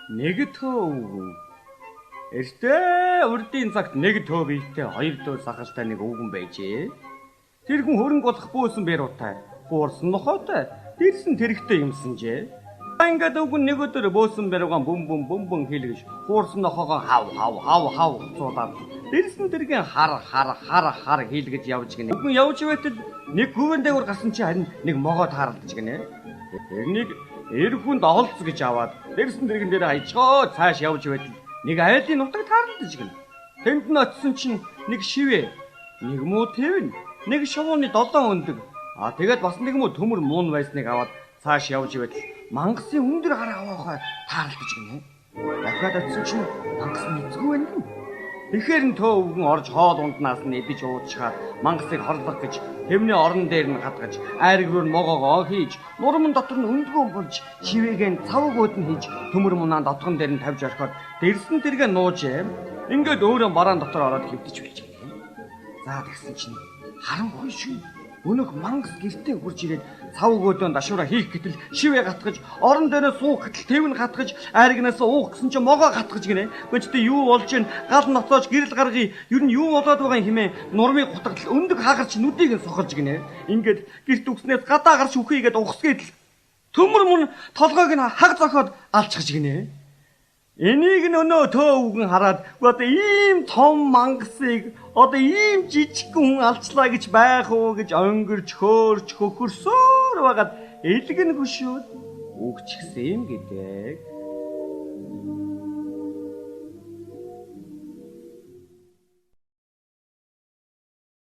Нэг төө. Эртээ урдын цагт нэг төө биетэй хоёр төө сахалтай нэг өвгөн байжээ. Тэр хүн хөрөнгө болох бөөсөн бэруутай, хуурсан нохойтой, дэрсэн тэрэгтэй юмсанжээ. Ингээд өвгөн нэг өдөр бөөсөн бэруугаан бөм хийлгэж, хуурсан нохоогоо хав цуудаад, дэрсэн тэргийн хар хийлгэж явж гинэ. Өвгөн явж байтал нэг гүвэн дээгүүр гарсан чи харин нэг могоо тааралдаж гинэ. Тэрнийг эр хүнд олц гэж аваад, дэрсэн тэргэн дээр аяжгаа цааш явж байтал нэг айлын нутаг тааралдаж гинэ. Тэнд нь очисон чинь нэг шивээ, нэг муу тэвэн, нэг шувууны 7 өндөг. Тэгээд бас нэг муу төмөр муун байсныг аваад цааш явж байтал мангасын өндөр гараа аваахаа таарлаж гинэ. Дахиад очисон чинь мангас нэцгүй байна. Тэгэхээр нь төө өвгөн орж хоол унднаас нь эдэж уучгаад мангасыг хорлох гэж тэвний орон дээр нь хатгаж айраг руу могоогоо хийж нурман дотор нь өндгөө болж шивээгэн цавгууд нь хийж төмөр мунаан дотгон дээр нь тавьж орхиод дэрсэн тэргээ нууж ингээд өөрөө бараан дотор ороод хэвдэж байж гинэ. За тэгсэн чинь харанхуй шүү. Өнөөх мангас гэртээ хурж ирээд цав өгөөдөө дашуура хийх гэтэл шивээ гатгаж, орон дээрээ суух гэтэл тэвэн хатгаж, айрагнаас уух гэсэн чинь могоо гатгаж гинэ. Гэхдээ юу болж ийн гал ноцоож гэрэл гаргая. Юу нь юу болоод байгаа юм хэмээн нурмыг хутгатал өндөг хаагарч нүдийг нь сохолж гинэ. Ингээд гэрт үгснээс гадаа гарч үхийгээд ухсгээд төмөр мөн толгойг нь хаг зохиод алчгаж гинэ. Энийг нөнөө төө өвгөн хараад одоо ийм том мангасыг одоо ийм жижигхэн хүн алчлаа гэж байх уу гэж онгирч хөөрч хөхөрсөөр байгаад элгэн хөшөөд үгчихсэн юм гэдэг.